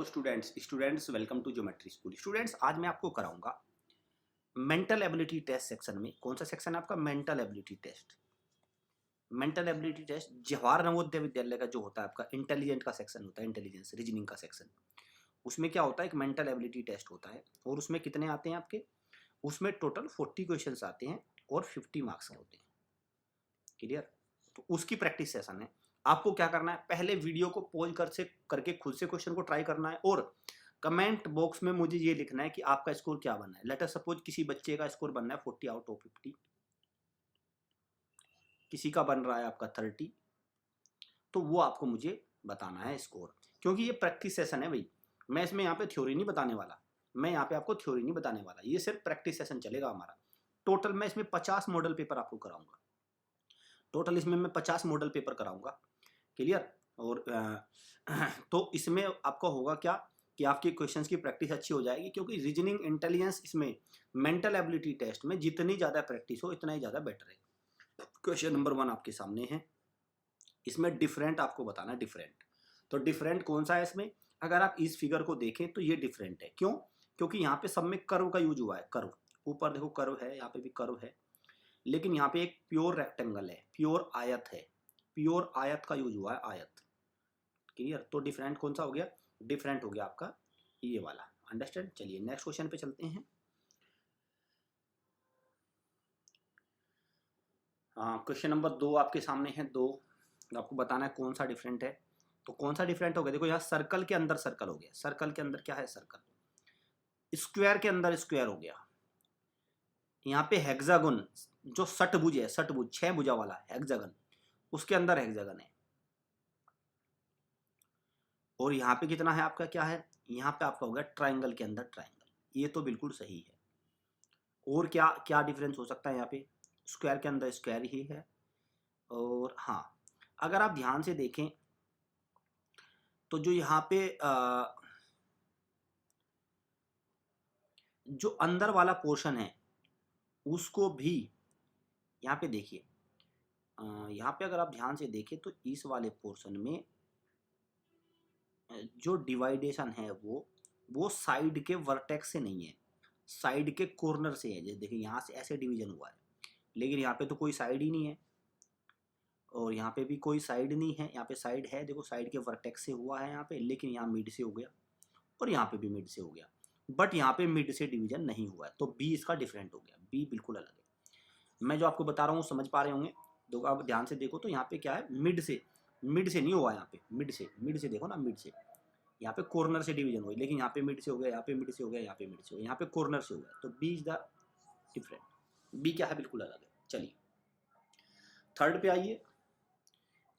Students welcome to geometry school. Students आज मैं आपको कराऊंगा मेंटल एबिलिटी टेस्ट सेक्शन में। कौन सा सेक्शन है आपका? Mental ability test. Mental ability test Jawahar Navodaya Vidyalaya का जो होता है आपका इंटेलिजेंट का सेक्शन होता है, इंटेलिजेंस रीजनिंग का सेक्शन। उसमें क्या होता है, एक मेंटल एबिलिटी टेस्ट होता है और उसमें कितने आते हैं आपके? उसमें टोटल 40 क्वेश्चन आते हैं और 50 मार्क्स के होते हैं। क्लियर? तो उसकी प्रैक्टिस सेशन है। आपको क्या करना है, पहले वीडियो को पॉज करके खुद से क्वेश्चन को ट्राई करना है और कमेंट बॉक्स में मुझे ये लिखना है कि आपका स्कोर क्या बनना है। लेट अस सपोज किसी बच्चे का स्कोर बनना है 40 आउट ऑफ 50, किसी का बन रहा है आपका 30, तो वो आपको मुझे बताना है स्कोर। क्योंकि ये प्रैक्टिस सेशन है भाई, मैं इसमें यहाँ पे थ्योरी नहीं बताने वाला, मैं यहाँ पे आपको थ्योरी नहीं बताने वाला, ये सिर्फ प्रैक्टिस सेशन चलेगा हमारा। टोटल मैं इसमें 50 मॉडल पेपर आपको कराऊंगा। टोटल इसमें मैं 50 मॉडल पेपर कराऊंगा। क्लियर? और तो इसमें आपका होगा क्या कि आपके क्वेश्चंस की प्रैक्टिस अच्छी हो जाएगी, क्योंकि रीजनिंग इंटेलिजेंस इसमें मेंटल एबिलिटी टेस्ट में जितनी ज़्यादा प्रैक्टिस हो इतना ही ज़्यादा बेटर है। क्वेश्चन नंबर 1 आपके सामने है, इसमें डिफरेंट आपको बताना है। डिफरेंट तो डिफरेंट कौन सा है इसमें? अगर आप इस फिगर को देखें तो ये डिफरेंट है। क्यों? क्योंकि यहाँ पे सब में कर्व का यूज हुआ है। कर्व, ऊपर देखो कर्व है, यहाँ पे भी कर्व है, लेकिन यहाँ पे एक प्योर रेक्टेंगल है, प्योर आयत है, प्योर आयत का यूज हुआ है, आयत। क्लियर? तो डिफरेंट कौन सा हो गया? डिफरेंट हो गया आपका ये वाला। अंडरस्टैंड? चलिए नेक्स्ट क्वेश्चन पे चलते हैं। क्वेश्चन नंबर 2 आपके सामने है। 2 आपको बताना है कौन सा डिफरेंट है। तो कौन सा डिफरेंट हो गया? देखो यहाँ सर्कल के अंदर सर्कल हो गया। सर्कल के अंदर क्या है? सर्कल। स्क्वायर के अंदर स्क्वायर हो गया। यहाँ पे हेक्सागोन जो षटभुज है, षटभुज 6 भुजा वाला हेक्सागन, उसके अंदर हेक्सागन है। और यहाँ पे कितना है आपका? क्या है यहाँ पे आपका हो गया? ट्राइंगल के अंदर ट्राइंगल। ये तो बिल्कुल सही है। और क्या क्या डिफरेंस हो सकता है? यहाँ पे स्क्वायर के अंदर स्क्वायर ही है। और हाँ, अगर आप ध्यान से देखें तो जो यहाँ पे जो अंदर वाला पोर्शन है उसको भी यहाँ पे देखिए, यहाँ पे अगर आप ध्यान से देखें तो इस वाले पोर्शन में जो डिवाइडेशन है वो साइड के वर्टेक्स से नहीं है, साइड के कॉर्नर से है। जैसे देखिए यहाँ से ऐसे डिवीजन हुआ है, लेकिन यहाँ पे तो कोई साइड ही नहीं है और यहाँ पे भी कोई साइड नहीं है। यहाँ पे साइड है, देखो साइड के वर्टेक्स से हुआ है यहाँ पे, लेकिन यहाँ मिड से हो गया और यहाँ पे भी मिड से हो गया, बट यहाँ पे मिड से डिवीजन नहीं हुआ है। तो बी इसका डिफरेंट हो गया, बी बिल्कुल अलग है। मैं जो आपको बता रहा हूँ समझ पा रहे होंगे। तो आप ध्यान से देखो तो यहाँ पे क्या है, मिड से नहीं हुआ यहाँ पे, मिड से देखो ना, मिड से। यहाँ पे कॉर्नर से डिवीजन हुई, लेकिन यहाँ पे मिड से हो गया, यहाँ पे मिड से हो गया, यहाँ पे मिड से हो गया, यहाँ पे कॉर्नर से हो गया। तो B is the different. B क्या है? बिल्कुल अलग है। चलिए थर्ड पे आइए।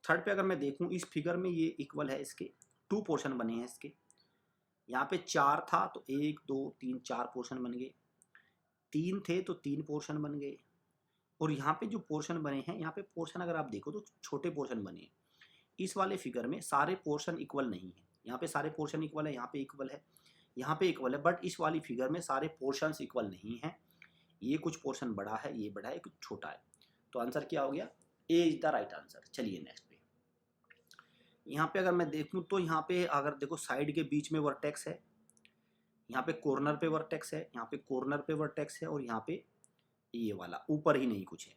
थर्ड पे अगर मैं देखूं इस फिगर में ये इक्वल है, इसके 2 पोर्शन बने हैं इसके। यहाँ पे 4 था तो 1 2 3 4 पोर्शन बन गए, 3 थे तो 3 पोर्शन बन गए। और यहाँ पे जो पोर्शन बने हैं, यहाँ पे पोर्शन अगर आप देखो तो छोटे पोर्शन बने हैं। इस वाले फिगर में सारे पोर्शन इक्वल नहीं है। यहाँ पे सारे पोर्शन इक्वल है, यहाँ पे इक्वल है, यहाँ पे इक्वल है, बट इस वाली फिगर में सारे पोर्शंस इक्वल नहीं है। ये कुछ पोर्शन बड़ा है, ये बड़ा है, कुछ छोटा है। तो आंसर क्या हो गया? ए इज द राइट आंसर। चलिए नेक्स्ट पे। यहाँ पे अगर मैं देखूँ तो यहाँ पे अगर देखो साइड के बीच में वर्टेक्स है, यहाँ पे कॉर्नर पे वर्टेक्स है, यहाँ पे कॉर्नर पे वर्टेक्स है, और यहाँ पे ये वाला ऊपर ही नहीं कुछ है,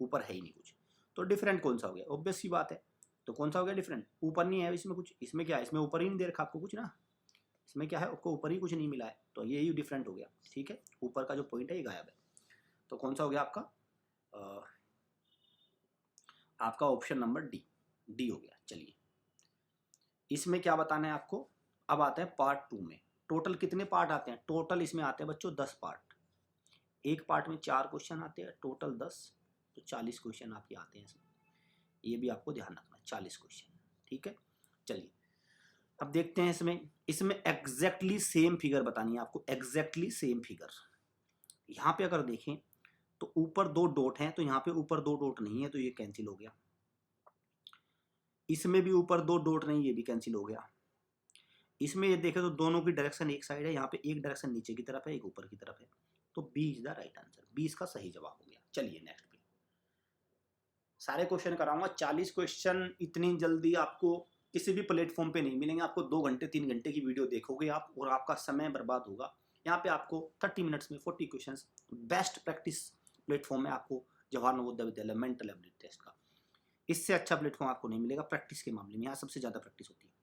ऊपर है ही नहीं कुछ। तो डिफरेंट कौन सा हो गया? ऑब्वियस सी बात है। तो कौन सा हो गया डिफरेंट? ऊपर नहीं है इसमें कुछ। इसमें क्या है? इसमें ऊपर ही नहीं दे रखा आपको कुछ ना, इसमें क्या है, आपको ऊपर ही कुछ नहीं मिला है, तो यही डिफरेंट हो गया। ठीक है, ऊपर का जो पॉइंट है ये गायब है। तो कौन सा हो गया आपका? आपका ऑप्शन नंबर डी, डी हो गया। चलिए इसमें क्या बताना है आपको? अब आते हैं पार्ट 2 में। टोटल कितने पार्ट आते हैं? टोटल इसमें आते हैं बच्चों 10 पार्ट। एक पार्ट में 4 क्वेश्चन आते हैं, टोटल 10, तो 40 क्वेश्चन आपके आते हैं इसमें। ये भी आपको ध्यान रखना है, 40 क्वेश्चन। ठीक है, चलिए अब देखते हैं इसमें एग्जैक्टली सेम फिगर बतानी है आपको, एग्जैक्टली सेम फिगर। यहाँ पे अगर देखें तो ऊपर 2 डॉट हैं, तो यहाँ पे ऊपर 2 डॉट नहीं है, तो ये कैंसिल हो गया। इसमें भी ऊपर 2 डॉट नहीं, ये भी कैंसिल हो गया। इसमें ये देखें तो दोनों की डायरेक्शन एक साइड है, यहाँ पे एक डायरेक्शन नीचे की तरफ है, एक ऊपर की तरफ है। तो B is the right answer, B इसका सही जवाब हो गया। चलिए नेक्स्ट पे। सारे क्वेश्चन कराऊंगा, 40 क्वेश्चन इतनी जल्दी आपको किसी भी प्लेटफॉर्म पे नहीं मिलेंगे आपको। 2 घंटे 3 घंटे की वीडियो देखोगे आप और आपका समय बर्बाद होगा। यहाँ पे आपको 30 मिनट्स में 40 क्वेश्चंस, बेस्ट प्रैक्टिस प्लेटफॉर्म है आपको जवाहर नवोदय विद्यालय मेंटल एबिलिटी टेस्ट का। इससे अच्छा प्लेटफॉर्म आपको नहीं मिलेगा प्रैक्टिस के मामले में, यहाँ सबसे ज़्यादा प्रैक्टिस होती है।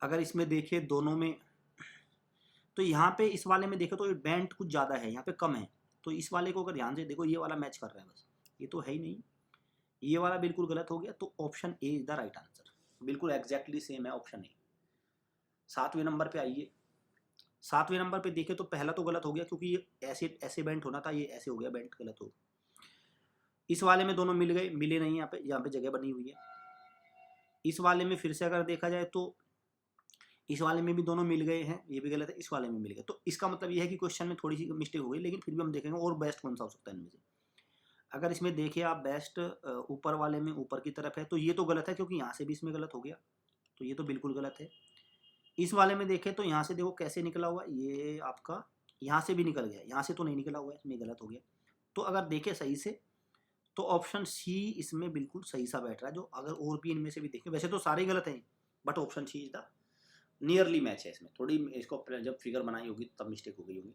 अगर इसमें देखे दोनों में, तो यहाँ पे इस वाले में देखो तो बैंड कुछ ज़्यादा है, यहाँ पे कम है। तो इस वाले को अगर ध्यान से देखो, ये वाला मैच कर रहा है, बस ये तो है ही नहीं, ये वाला बिल्कुल गलत हो गया। तो option A is the right answer, बिल्कुल एग्जैक्टली सेम है ऑप्शन ए। 7वें नंबर पे आइए। 7वें नंबर पे देखे तो पहला तो गलत हो गया क्योंकि ये ऐसे ऐसे बेंट होना था, ये ऐसे हो गया बेंट, गलत हो। इस वाले में दोनों मिल गए, मिले नहीं, यहाँ पे जगह बनी हुई है। इस वाले में फिर से अगर देखा जाए तो इस वाले में भी दोनों मिल गए हैं, ये भी गलत है, इस वाले में मिल गए। तो इसका मतलब ये है कि क्वेश्चन में थोड़ी सी मिस्टेक हो गई, लेकिन फिर भी हम देखेंगे और बेस्ट कौन सा हो सकता है इनमें से। अगर इसमें देखिए आप बेस्ट ऊपर वाले में ऊपर की तरफ है, तो ये तो गलत है क्योंकि यहाँ से भी इसमें गलत हो गया, तो ये तो बिल्कुल गलत है। इस वाले में देखें तो यहाँ से देखो कैसे निकला हुआ, ये आपका यहाँ से भी निकल गया, यहाँ से तो नहीं निकला हुआ है, इसमें गलत हो गया। तो अगर देखें सही से तो ऑप्शन सी इसमें बिल्कुल सही सा बैठ रहा है। जो अगर और भी इनमें से भी देखें, वैसे तो सारे गलत हैं, but option C is the nearly match है। इसमें थोड़ी इसको जब फिगर बनाई होगी तब मिस्टेक हो गई होगी।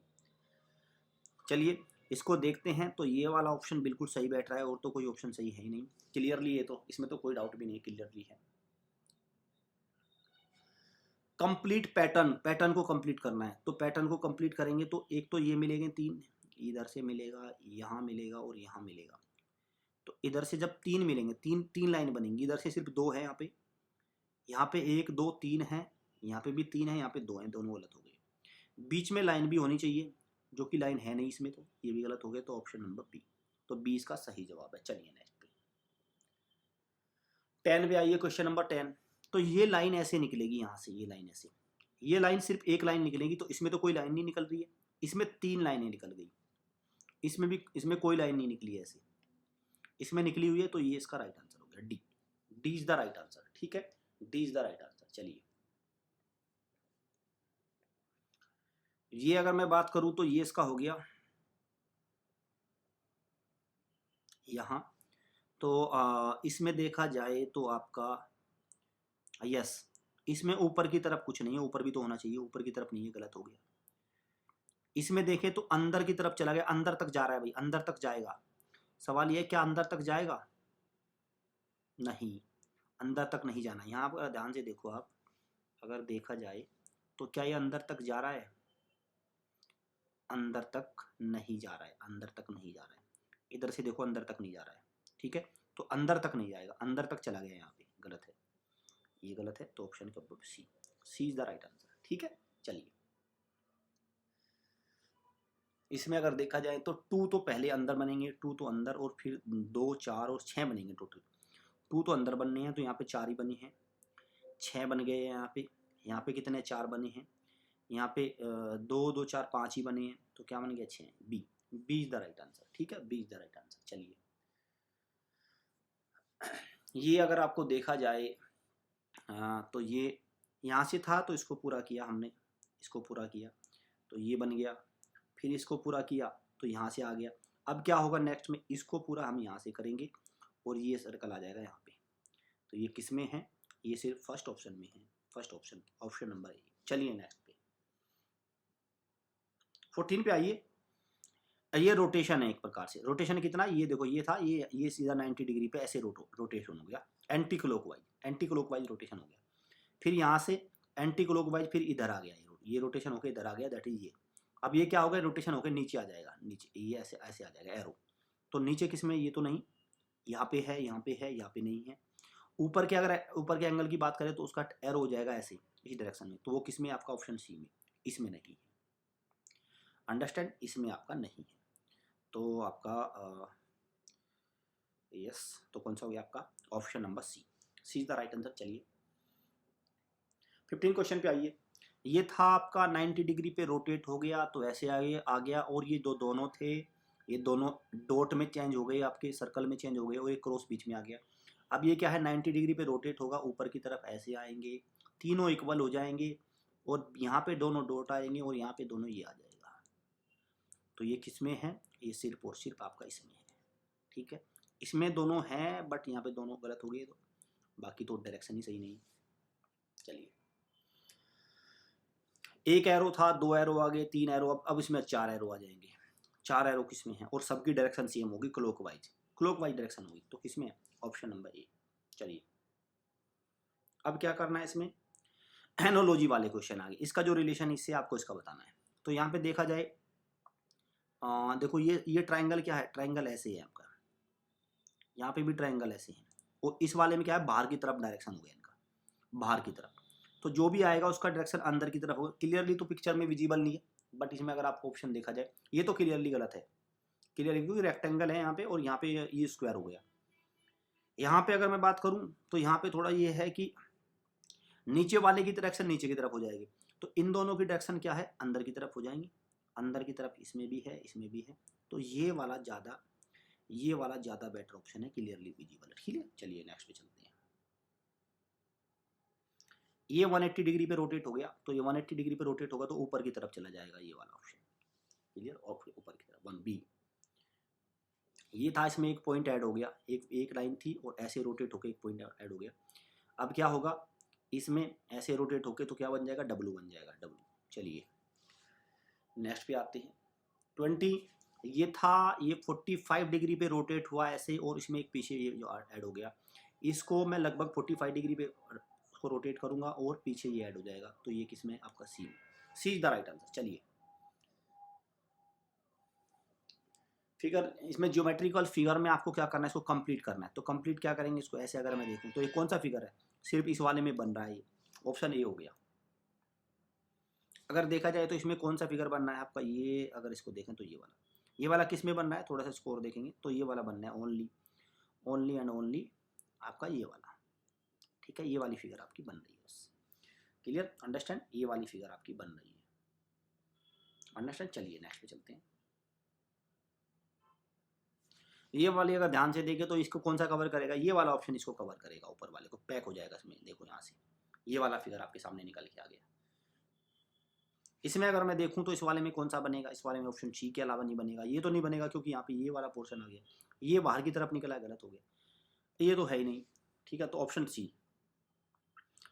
चलिए इसको देखते हैं। तो ये वाला ऑप्शन बिल्कुल सही बैठ रहा है, और तो कोई ऑप्शन सही है ही नहीं, क्लियरली ये तो, इसमें तो कोई डाउट भी नहीं, क्लियरली है। कंप्लीट पैटर्न, पैटर्न को कंप्लीट करना है, तो पैटर्न को कंप्लीट करेंगे तो एक तो ये मिलेंगे 3, इधर से मिलेगा, यहाँ मिलेगा और यहाँ मिलेगा। तो इधर से जब 3 मिलेंगे, तीन लाइन बनेंगी। इधर से सिर्फ 2 है, यहाँ पे 1 2 3 है, यहाँ पे भी 3 है, यहाँ पे 2 है, दोनों गलत हो गए। बीच में लाइन भी होनी चाहिए, जो कि लाइन है नहीं इसमें, तो ये भी गलत हो गया। तो ऑप्शन नंबर बी, तो बी इसका सही जवाब है। चलिए नेक्स्ट पे 10 पे आइए, क्वेश्चन नंबर 10। तो ये लाइन ऐसे निकलेगी, यहाँ से ये लाइन ऐसे, ये लाइन सिर्फ एक लाइन निकलेगी। तो इसमें तो कोई लाइन नहीं निकल रही है, इसमें 3 लाइनें निकल गई, इसमें भी, इसमें कोई लाइन नहीं निकली है ऐसे, इसमें निकली हुई है। तो ये इसका राइट आंसर हो गया, D, D is the right answer. ठीक है, D is the right answer. चलिए ये अगर मैं बात करूं तो ये इसका हो गया यहाँ। तो इसमें देखा जाए तो आपका यस, इसमें ऊपर की तरफ कुछ नहीं है, ऊपर भी तो होना चाहिए, ऊपर की तरफ नहीं है, गलत हो गया। इसमें देखें तो अंदर की तरफ चला गया, अंदर तक जा रहा है भाई, अंदर तक जाएगा। सवाल ये क्या अंदर तक जाएगा? नहीं, अंदर तक नहीं जाना। यहाँ पर ध्यान से देखो आप, अगर देखा जाए तो क्या ये अंदर तक जा रहा है? अंदर तक नहीं जा रहा है, अंदर तक नहीं जा रहा है। इधर से देखो अंदर तक नहीं जा रहा है, ठीक है, तो अंदर तक नहीं जाएगा, अंदर तक चला गया, यहाँ पे गलत है, ये गलत है। तो ऑप्शन का सी, C is the right answer. ठीक है, चलिए इसमें अगर देखा जाए तो 2 तो पहले अंदर बनेंगे, 2 तो अंदर, और फिर 2 4 और 6 बनेंगे टोटल। 2 तो अंदर बनने हैं, तो यहाँ पे 4 ही बने हैं, 6 बन गए हैं यहाँ पे कितने 4 बने हैं, यहाँ पे 2 2 4 5 ही बने हैं, तो क्या बन गया 6, B, B is the right answer. ठीक है, B is the right answer. चलिए ये अगर आपको देखा जाए तो ये यहाँ से था, तो इसको पूरा किया हमने, इसको पूरा किया तो ये बन गया, फिर इसको पूरा किया तो यहाँ से आ गया। अब क्या होगा नेक्स्ट में, इसको पूरा हम यहाँ से करेंगे और ये सर्कल आ जाएगा यहाँ पे। तो ये किस में है? ये सिर्फ फर्स्ट ऑप्शन में है, first option, option number A. चलिए नेक्स्ट पे 14 पे आइए। ये रोटेशन है एक प्रकार से। रोटेशन कितना, ये देखो ये था, ये सीधा 90 डिग्री पे ऐसे रोटेशन हो गया, anti clockwise, anti clockwise rotation हो गया। फिर यहाँ से एंटी क्लॉकवाइज फिर इधर आ गया, ये रोटेशन होकर इधर आ गया, दैट इज ये। अब ये क्या होगा, रोटेशन होकर नीचे आ जाएगा, नीचे ये ऐसे ऐसे आ जाएगा एरो। तो नीचे किस में, ये तो नहीं, यहाँ पे है, यहाँ पे है, यहाँ पे नहीं है। ऊपर के, अगर ऊपर के एंगल की बात करें तो उसका एरो हो जाएगा ऐसे, इस डायरेक्शन में। तो वो किस में, आपका ऑप्शन सी में, इसमें नहीं है। अंडरस्टैंड, इसमें आपका नहीं है। तो आपका यस, तो कौन सा हो गया आपका, option number C, C is the right answer. चलिए 15 क्वेश्चन पे आइए। ये था आपका 90 डिग्री पे रोटेट हो गया, तो ऐसे आ गया, और ये दोनों थे, ये दोनों डॉट में चेंज हो गए, आपके सर्कल में चेंज हो गए, और एक क्रॉस बीच में आ गया। अब ये क्या है, 90 डिग्री पे रोटेट होगा, ऊपर की तरफ ऐसे आएंगे, तीनों इक्वल हो जाएंगे, और यहाँ पे दोनों डॉट आएंगे, और यहाँ पे दोनों ये आ जाएगा। तो ये किस में है, ये सिर्फ और सिर्फ आपका इसमें है। ठीक है, इसमें दोनों हैं, बट यहाँ पे दोनों गलत हो गए, तो बाकी तो डायरेक्शन ही सही नहीं। चलिए, एक एरो था, 2 एरो आ गए, 3 एरो, अब इसमें 4 एरो आ जाएंगे। 4 एरो किसमें है और सबकी डायरेक्शन सेम होगी, क्लॉकवाइज, क्लॉकवाइज डायरेक्शन होगी, तो किसमें है, ऑप्शन नंबर ए। चलिए, अब क्या करना है इसमें, एनोलॉजी वाले क्वेश्चन आ गए, इसका जो रिलेशन है इससे आपको इसका बताना है। तो यहाँ पे देखा जाए, देखो ये ट्राइंगल क्या है, ट्राइंगल ऐसे है आपका, यहाँ पे भी ट्राइंगल ऐसे है, और इस वाले में क्या है, बाहर की तरफ डायरेक्शन हो गया इनका, बाहर की तरफ। तो जो भी आएगा उसका डायरेक्शन अंदर की तरफ होगा। क्लियरली तो पिक्चर में विजिबल नहीं है, बट इसमें अगर आपको ऑप्शन देखा जाए, ये तो क्लियरली गलत है, क्लियरली, क्योंकि रेक्टेंगल है यहाँ पे, और यहाँ पे ये स्क्वायर हो गया। यहाँ पे अगर मैं बात करूँ तो यहाँ पे थोड़ा ये है कि नीचे वाले की डायरेक्शन नीचे की तरफ हो जाएगी, तो इन दोनों की डायरेक्शन क्या है, अंदर की तरफ हो जाएंगी, अंदर की तरफ इसमें भी है, इसमें भी है, तो ये वाला ज़्यादा बेटर ऑप्शन है, क्लियरली विजिबल। ठीक है, चलिए नेक्स्ट पे चलते हैं। ये 180 डिग्री पे रोटेट हो गया, तो ये 180 डिग्री पे रोटेट होगा तो ऊपर की तरफ चला जाएगा, ये वाला ऑप्शन क्लियर, और फिर ऊपर की तरफ 1B। ये था, इसमें एक पॉइंट ऐड हो गया, एक लाइन थी और ऐसे रोटेट होकर एक पॉइंट ऐड हो गया। अब क्या होगा, इसमें ऐसे रोटेट होके तो क्या बन जाएगा, W बन जाएगा, W। चलिए नेक्स्ट पे आते हैं। 20, ये था, ये 45 डिग्री पे रोटेट हुआ ऐसे, और इसमें एक पीछे ये जो ऐड हो गया, इसको मैं लगभग 45 डिग्री पे उसको रोटेट करूंगा और पीछे ये ऐड हो जाएगा, तो ये किसमें, आपका सी इज द राइट आंसर। चलिए, फिगर, इसमें ज्योमेट्रिकल फिगर में आपको क्या करना है, इसको कंप्लीट करना है। तो कंप्लीट क्या करेंगे, इसको ऐसे अगर मैं देखूं तो ये कौन सा फिगर है, सिर्फ इस वाले में बन रहा है, ये ऑप्शन ए हो गया। अगर देखा जाए तो इसमें कौन सा फिगर बनना है आपका, ये अगर इसको देखें तो ये वाला किस में बन रहा है, थोड़ा सा स्कोर देखेंगे तो ये वाला बनना है, ओनली एंड ओनली आपका ये वाला। ठीक है, ये वाली फिगर आपकी बन रही है बस, क्लियर, अंडरस्टैंड, ये वाली फिगर आपकी बन रही है, अंडरस्टैंड। चलिए नेक्स्ट पे चलते हैं। ये वाली अगर ध्यान से देखें तो इसको कौन सा कवर करेगा, ये वाला ऑप्शन इसको कवर करेगा, ऊपर वाले को पैक हो जाएगा इसमें। देखो यहाँ से ये वाला फिगर आपके सामने निकल के आ गया। इसमें अगर मैं देखूं तो इस वाले में कौन सा बनेगा, इस वाले में ऑप्शन सी के अलावा नहीं बनेगा, ये तो नहीं बनेगा क्योंकि यहाँ पे ये वाला पोर्शन आ गया, ये बाहर की तरफ निकला, गलत हो गया, ये तो है ही नहीं। ठीक है, तो ऑप्शन सी,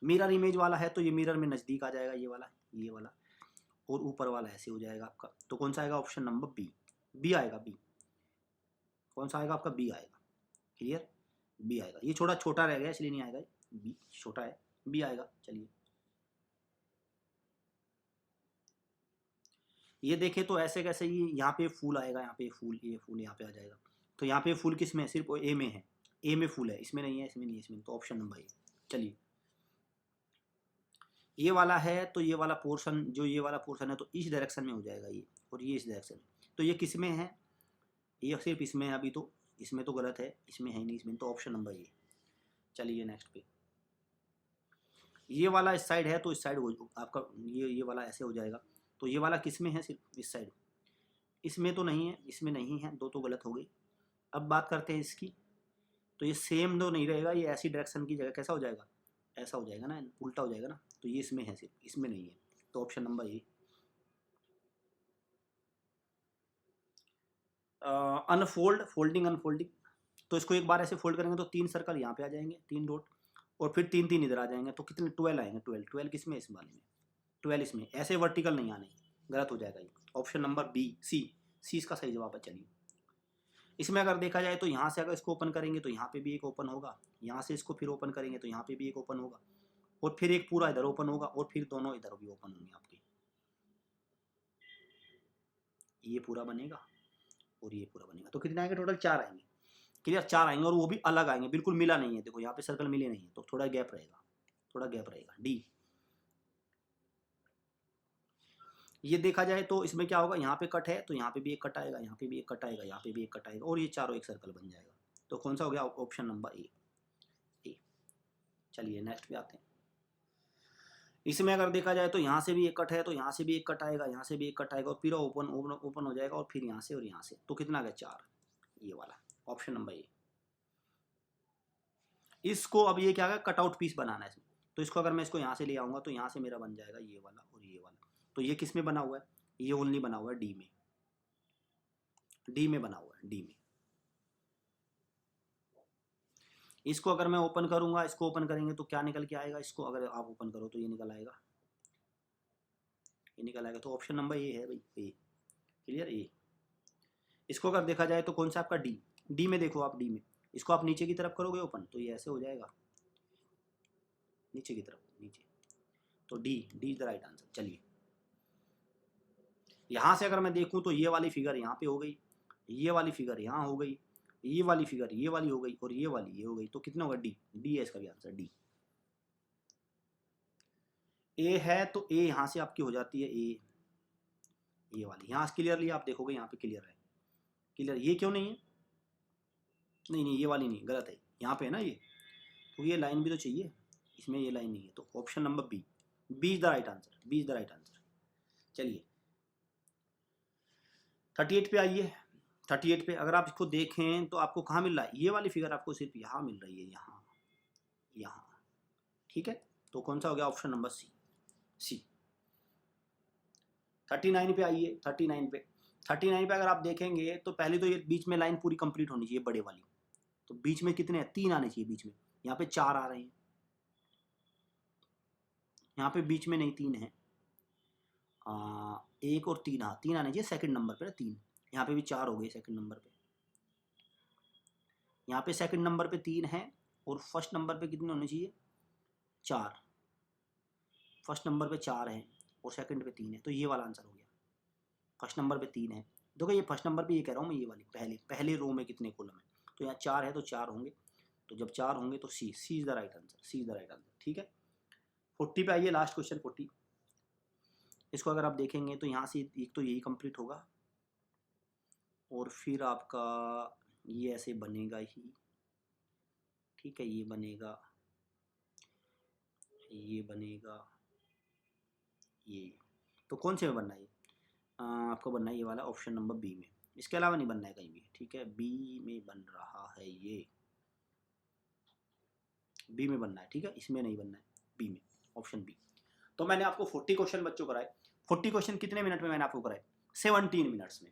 मिरर इमेज वाला है, तो ये मिरर में नज़दीक आ जाएगा, ये वाला, और ऊपर वाला ऐसे हो जाएगा आपका, तो कौन सा आएगा, ऑप्शन नंबर बी आएगा, बी। कौन सा आएगा आपका, बी आएगा, क्लियर, बी आएगा। ये छोटा छोटा रह गया इसलिए नहीं आएगा, बी छोटा है, बी आएगा। चलिए, ये देखें तो ऐसे कैसे, ये यहाँ पे फूल आएगा, यहाँ पे फूल, ये फूल यहाँ पे आ जाएगा, तो यहाँ पे फूल किस में है, सिर्फ ए में है, ए में फूल है, इसमें नहीं है, इसमें नहीं है, इसमें, तो ऑप्शन नंबर ए। चलिए, ये वाला है, तो ये वाला पोर्शन, जो ये वाला पोर्शन है तो इस डायरेक्शन में हो जाएगा ये, और ये इस डायरेक्शन में, तो ये किस में है, ये सिर्फ इसमें है अभी, तो इसमें तो गलत है, इसमें है नहीं, इसमें तो ऑप्शन नंबर ए। चलिए नेक्स्ट पे, ये वाला इस साइड है तो इस साइड आपका ये वाला ऐसे हो जाएगा, तो ये वाला किस में है, सिर्फ इस साइड, इसमें तो नहीं है, इसमें नहीं है, दो तो गलत हो गई। अब बात करते हैं इसकी, तो ये सेम तो नहीं रहेगा, ये ऐसी डायरेक्शन की जगह कैसा हो जाएगा, ऐसा हो जाएगा ना, उल्टा हो जाएगा ना, तो ये इसमें है, सिर्फ इसमें नहीं है, तो option number A. Unfold, folding, unfolding, तो इसको एक बार ऐसे फोल्ड करेंगे तो 3 सर्कल यहाँ पे आ जाएंगे, 3 डॉट, और फिर 3 इधर आ जाएंगे, तो कितने, 12 आएंगे, 12 किस में, इस वाले में, 12 इसमें, ऐसे वर्टिकल नहीं आने, गलत हो जाएगा ये, ऑप्शन नंबर बी, सी इसका सही जवाब है। चलिए, इसमें अगर देखा जाए तो यहाँ से अगर इसको ओपन करेंगे तो यहाँ पे भी एक ओपन होगा, यहाँ से इसको फिर ओपन करेंगे तो यहाँ पे भी एक ओपन होगा, और फिर एक पूरा इधर ओपन होगा, और फिर दोनों इधर भी ओपन होंगे आपके, ये पूरा बनेगा और ये पूरा बनेगा, तो कितने आएंगे, टोटल 4 आएंगे, क्लियर, 4 आएंगे, और वो भी अलग आएंगे, बिल्कुल मिला नहीं है, देखो यहाँ पे सर्कल मिले नहीं है, तो थोड़ा गैप रहेगा, डी। ये देखा जाए तो इसमें क्या होगा, यहाँ पे कट है तो यहाँ पे भी एक कट आएगा, यहाँ पे भी एक कट आएगा, यहाँ पे भी एक कट आएगा, और ये चारों एक सर्कल बन जाएगा, तो कौन सा हो गया, ऑप्शन नंबर ए। चलिए नेक्स्ट पे आते हैं। इसमें अगर देखा जाए तो यहाँ से भी एक कट है, तो यहाँ से भी एक कट आएगा, यहाँ से भी एक कट आएगा, और फिर ओपन हो जाएगा, और फिर यहाँ से और यहाँ से, तो कितना आ गया, 4, ये वाला ऑप्शन नंबर ए। इसको अब ये क्या है, कटआउट पीस बनाना है इसमें, तो इसको अगर मैं इसको यहाँ से ले आऊँगा तो यहाँ से मेरा बन जाएगा ये वाला और ये वाला, तो ये किस में बना हुआ है, ये ओनली बना हुआ है डी में, डी में बना हुआ है, डी में। इसको अगर मैं ओपन करूंगा, इसको ओपन करेंगे तो क्या निकल के आएगा, इसको अगर आप ओपन करो तो ये निकल आएगा, ये निकल आएगा। तो ऑप्शन नंबर ए है भाई, ए। क्लियर, ए। इसको अगर देखा जाए तो कौन सा आपका डी, डी में देखो आप, डी में इसको आप नीचे की तरफ करोगे ओपन तो ये ऐसे हो जाएगा, नीचे की तरफ, नीचे। तो D, D is the right answer. चलिए यहाँ से अगर मैं देखूँ तो ये वाली फिगर यहाँ पे हो गई, ये वाली फिगर यहाँ हो गई, ये वाली फिगर ये वाली हो गई, और ये वाली ये हो गई। तो कितना होगा, डी, डी है इसका भी आंसर, डी। ए है तो ए यहाँ से आपकी हो जाती है ए, ये वाली। यहाँ क्लियरली आप देखोगे यहाँ पे क्लियर है, क्लियर। ये क्यों नहीं है, नहीं नहीं ये वाली नहीं, गलत है, यहाँ पे है ना ये, क्योंकि ये लाइन भी तो चाहिए, इसमें ये लाइन नहीं है। तो option number B, B is the right answer, B is the right answer. चलिए 38 पे आइए। 38 पे अगर आप इसको देखें तो आपको कहाँ मिल रहा है, ये वाली फिगर आपको सिर्फ यहाँ मिल रही है, यहाँ, यहाँ। ठीक है, तो कौन सा हो गया, ऑप्शन नंबर सी, सी। 39 पे आइए। 39 पे, 39 पे अगर आप देखेंगे तो पहले तो ये बीच में लाइन पूरी कंप्लीट होनी चाहिए बड़े वाली। तो बीच में कितने हैं, 3 आने चाहिए बीच में, यहाँ पे 4 आ रहे हैं, यहाँ पे बीच में नहीं 3 है, 1 और 3, हाँ 3 आने चाहिए सेकंड नंबर पे ना, 3। यहाँ पे भी 4 हो गए सेकंड नंबर पे, यहाँ पे सेकंड नंबर पे 3 है, और फर्स्ट नंबर पे कितने होने चाहिए, 4। फर्स्ट नंबर पे 4 है और सेकंड पे 3 है, तो ये वाला आंसर हो गया। फर्स्ट नंबर पे 3 है, देखो ये फर्स्ट नंबर पे ये कह रहा हूँ मैं, ये वाली पहले रो में कितने कॉलम है, तो यहाँ 4 है तो 4 होंगे। तो जब 4 होंगे तो C, C is the right answer, C is the right answer. ठीक है, 40 पे आइए, लास्ट क्वेश्चन 40। इसको अगर आप देखेंगे तो यहाँ से एक तो यही कंप्लीट होगा, और फिर आपका ये ऐसे बनेगा ही, ठीक है, ये बनेगा, ये बनेगा, ये। तो कौन से में बनना है, आपको बनना है ये वाला, ऑप्शन नंबर बी में, इसके अलावा नहीं बनना है कहीं भी। ठीक है, बी में बन रहा है, ये बी में बनना है, ठीक है, इसमें नहीं बनना है, बी में, ऑप्शन बी। तो मैंने आपको 40 क्वेश्चन बच्चों कराए। 40 क्वेश्चन कितने मिनट में मैंने आपको कराए, 17 मिनट्स में।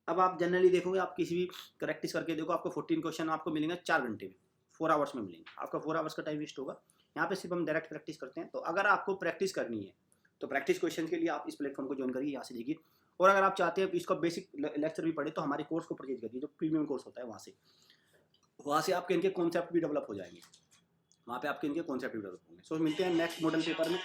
अब आप जनरली देखोगे, आप किसी भी प्रैक्टिस करके देखो, आपको 14 क्वेश्चन आपको मिलेंगे 4 घंटे में, 4 आवर्स में मिलेंगे। आपका 4 आवर्स का टाइम वेस्ट होगा। यहाँ पे सिर्फ हम डायरेक्ट प्रैक्टिस करते हैं। तो अगर आपको प्रैक्टिस करनी है तो प्रैक्टिस क्वेश्चन के लिए आप इस प्लेटफॉर्म को ज्वाइन करिए, यहाँ से देखिए। और अगर आप चाहते हैं इसका बेसिक लेक्चर भी पढ़े तो हमारे कोर्स को परचेज करिए, जो प्रीमियम कोर्स होता है, वहाँ से आपके इनके कॉन्सेप्ट भी डेवलप हो जाएंगे, वहाँ पे आपके इनके कॉन्सेप्ट भी डेवलप होंगे। सो मिलते हैं नेक्स्ट मॉडल पेपर में।